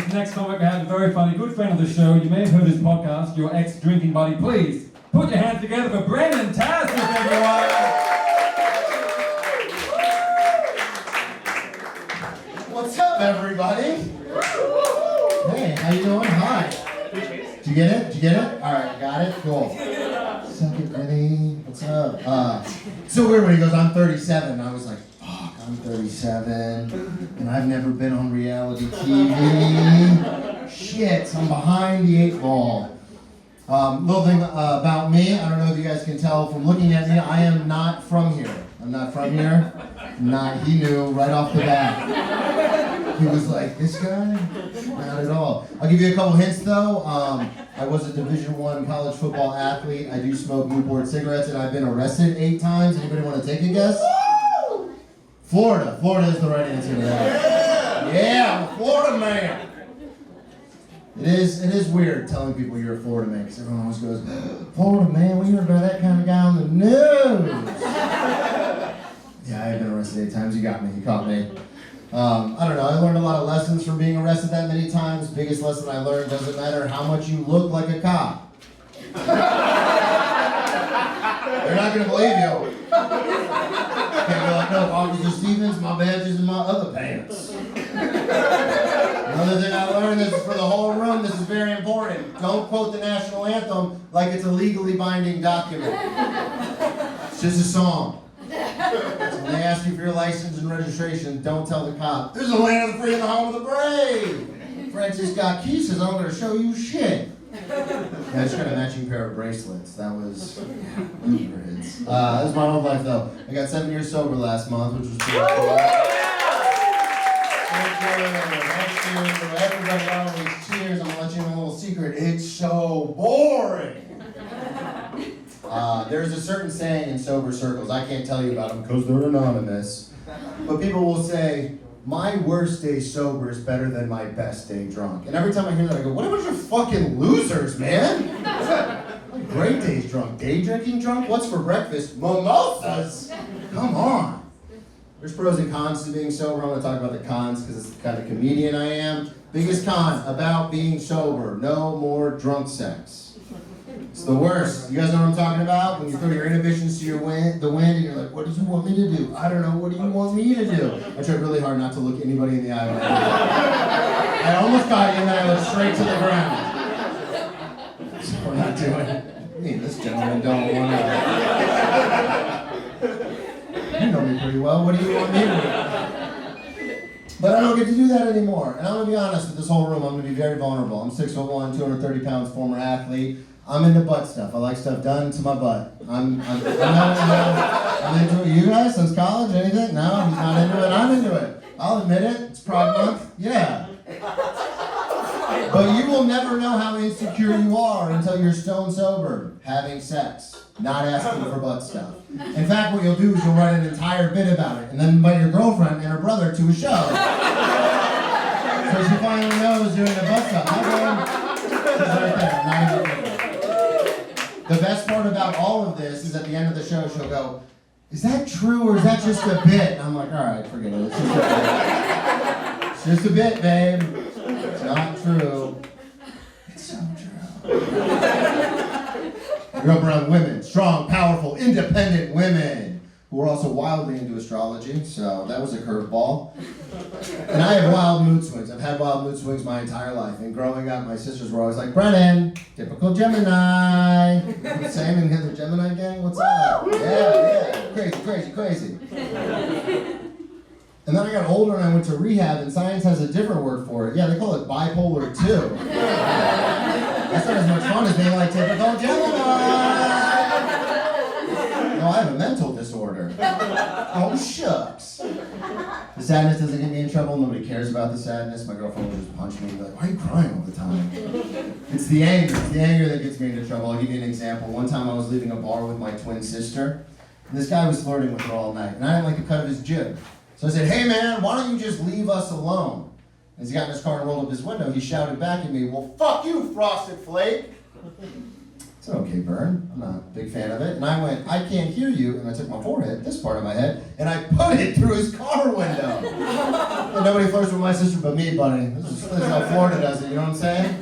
This next comic I have a very funny, good friend of the show. You may have heard his podcast, Your Ex-Drinking Buddy. Please, put your hands together for Brendan Tasman, everyone! What's up, everybody? Hey, how you doing? Hi. Did you get it? Did you get it? All right, got it? Cool. Suck it, Benny. What's up? So weird when he goes, I'm 37. And I was like, fuck, I'm 37. And I've never been on reality TV. Shit, I'm behind the 8 ball. Little thing about me, I don't know if you guys can tell from looking at me, I am not from here. I'm not from here. He knew right off the bat. He was like, this guy? Not at all. I'll give you a couple hints though. I was a Division I college football athlete. I do smoke Newport cigarettes and I've been arrested 8 times. Anybody want to take a guess? Florida. Florida is the right answer to that. Yeah, I'm a Florida man. It is weird telling people you're a Florida man because everyone always goes, Florida man, we heard about that kind of guy on the news. Yeah, I've been arrested 8 times. You got me. You caught me. I don't know. I learned a lot of lessons from being arrested that many times. Biggest lesson I learned, doesn't matter how much you look like a cop. They're not going to believe you. Can't be like, no, Officer Stevens, my badge is in my other pants. Another thing I learned, this is for the whole room, this is very important. Don't quote the national anthem like it's a legally binding document. It's just a song. So when they ask you for your license and registration, don't tell the cop, there's a land of the free and the home of the brave. Francis got keys, says, I'm going to show you shit. I just got a matching pair of bracelets. That was hits. That was my own life, though. I got 7 years sober last month, which was pretty cool. Thank you. Everybody always cheers. I'm going to let you know a little secret. It's so boring. There's a certain saying in sober circles, I can't tell you about them because they're anonymous, but people will say, my worst day sober is better than my best day drunk. And every time I hear that, I go, what a bunch of fucking losers, man. My great day's drunk. Day drinking drunk? What's for breakfast? Mimosas? Come on. There's pros and cons to being sober. I'm going to talk about the cons because it's the kind of comedian I am. Biggest con about being sober, no more drunk sex. It's the worst. You guys know what I'm talking about? When you throw your inhibitions to the wind and you're like, what do you want me to do? I don't know, what do you want me to do? I tried really hard not to look anybody in the eye when I did that. I almost got you and then I looked straight to the ground. So we're not doing it. I mean, this gentleman don't want to. You know me pretty well. What do you want me to do? But I don't get to do that anymore. And I'm going to be honest with this whole room. I'm going to be very vulnerable. I'm 6'1", 230 pounds, former athlete. I'm into butt stuff. I like stuff done to my butt. I'm into it. You guys, since college, anything? No, he's not into it. I'm into it. I'll admit it. It's Pride Month. Yeah. But you will never know how insecure you are until you're stone sober, having sex, not asking for butt stuff. In fact, what you'll do is you'll write an entire bit about it and then invite your girlfriend and her brother to a show. So she finally knows doing the butt stuff. She's right there. Not even kidding. The best part about all of this is at the end of the show, she'll go, is that true or is that just a bit? And I'm like, all right, forget it. It's just a bit, babe. It's not true. It's so true. I grew up around women, strong, powerful, independent women who are also wildly into astrology, so that was a curveball. And I have wild mood swings. I've had wild mood swings my entire life. And growing up, my sisters were always like, Brennan, typical Gemini. Same in the Gemini gang, what's up? Yeah, crazy. And then I got older and I went to rehab, and science has a different word for it. Yeah, they call it bipolar 2. That's not as much fun as being like typical Gemini. No, I have a mental disorder. Oh, shucks. The sadness doesn't get me in trouble. Nobody cares about the sadness. My girlfriend will just punch me and be like, why are you crying all the time? It's the anger. It's the anger that gets me into trouble. I'll give you an example. One time I was leaving a bar with my twin sister, and this guy was flirting with her all night, and I didn't like the cut of his jib. So I said, hey man, why don't you just leave us alone? As he got in his car and rolled up his window, he shouted back at me, well, fuck you, Frosted Flake. said, okay, burn. I'm not a big fan of it. And I went, I can't hear you. And I took my forehead, this part of my head, and I put it through his car window. And nobody flirts with my sister but me, buddy. This is how Florida does it, you know what I'm saying?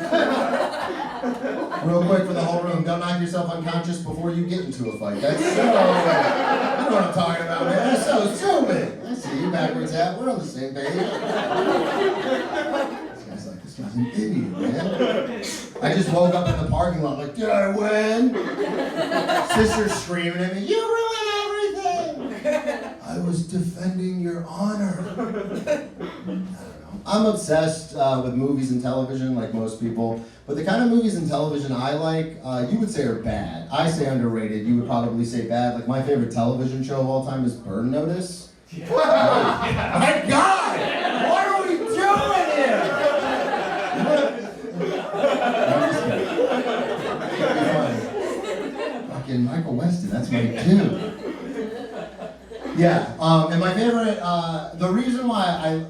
Real quick for the whole room, don't knock yourself unconscious before you get into a fight. That's so, you know what I'm talking about, man. That's so stupid. I see you backwards hat. We're on the same page. This guy's an idiot, man. I just woke up in the parking lot like, did I win? Sister's screaming at me, you ruined everything! I was defending your honor. I don't know. I'm obsessed with movies and television like most people, but the kind of movies and television I like, you would say are bad. I say underrated, you would probably say bad. Like my favorite television show of all time is Burn Notice. Yeah. My God! What are we doing here? Fucking Michael Weston, that's my dude. Yeah, and my favorite, the reason why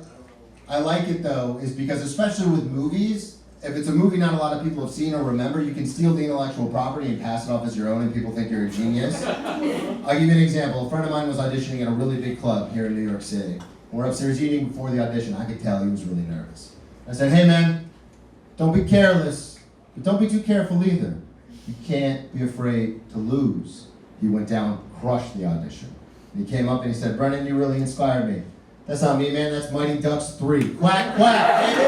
I like it though is because especially with movies, if it's a movie not a lot of people have seen or remember, you can steal the intellectual property and pass it off as your own and people think you're a genius. I'll give you an example. A friend of mine was auditioning at a really big club here in New York City. We're upstairs eating before the audition. I could tell he was really nervous. I said, hey man, don't be careless, but don't be too careful either. You can't be afraid to lose. He went down, crushed the audition. And he came up and he said, Brennan, you really inspired me. That's not me, man, that's Mighty Ducks 3. Quack, quack, baby!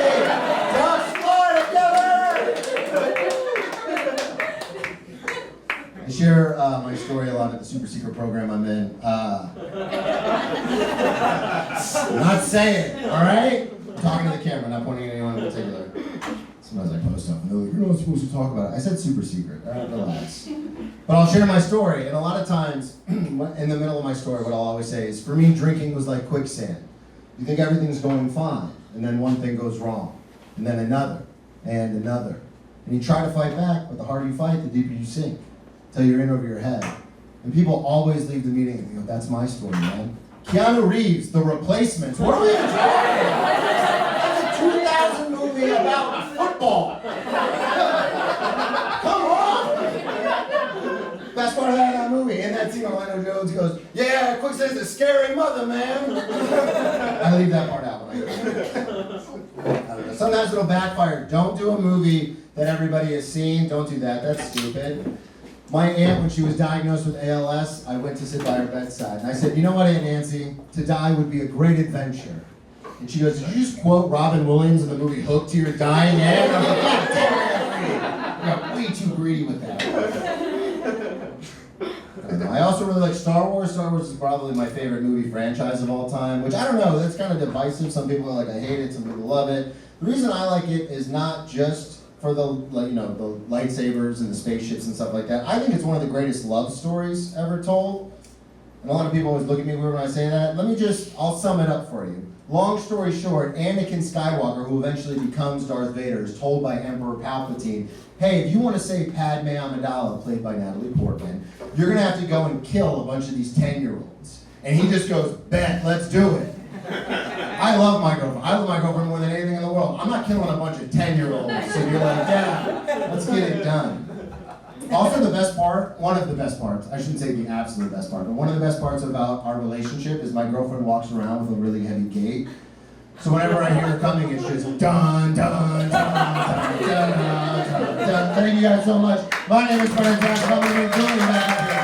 Ducks fly together! I share my story a lot at the super secret program I'm in. Not saying, all right? I'm talking to the camera, not pointing at anyone in particular. Sometimes I post stuff and they're like, you're not supposed to talk about it. I said super secret, all right, relax. But I'll share my story, and a lot of times, in the middle of my story, what I'll always say is, for me, drinking was like quicksand. You think everything's going fine, and then one thing goes wrong, and then another, and another. And you try to fight back, but the harder you fight, the deeper you sink, until you're in over your head. And people always leave the meeting and go, that's my story, man. Keanu Reeves, The Replacements. What are we doing? That's a 2000 movie about football. Come on! Best part of that movie. In that scene, Orlando Jones goes, yeah, quicksand's a scary mother, man. I leave that part out when I go. I don't know. Sometimes it'll backfire. Don't do a movie that everybody has seen. Don't do that. That's stupid. My aunt, when she was diagnosed with ALS, I went to sit by her bedside. And I said, you know what, Aunt Nancy? To die would be a great adventure. And she goes, did you just quote Robin Williams in the movie Hook to your dying aunt? I was like, God damn it, I got way too greedy with that. I also really like Star Wars. Star Wars is probably my favorite movie franchise of all time, which I don't know, that's kind of divisive. Some people are like, I hate it, some people love it. The reason I like it is not just for the lightsabers and the spaceships and stuff like that. I think it's one of the greatest love stories ever told. And a lot of people always look at me weird when I say that. I'll sum it up for you. Long story short, Anakin Skywalker, who eventually becomes Darth Vader, is told by Emperor Palpatine, hey, if you want to save Padme Amidala, played by Natalie Portman, you're going to have to go and kill a bunch of these 10-year-olds. And he just goes, bet, let's do it. I love my girlfriend. I love my girlfriend more than anything in the world. I'm not killing a bunch of 10-year-olds. So you're like, yeah, let's get it done. Also the best part, one of the best parts, I shouldn't say the absolute best part, but one of the best parts about our relationship is my girlfriend walks around with a really heavy gait. So whenever I hear her coming, it's just dun, dun, dun, dun, dun, dun, dun, dun. Thank you guys so much. My name is Brennan Tass. I'm going to be doing that.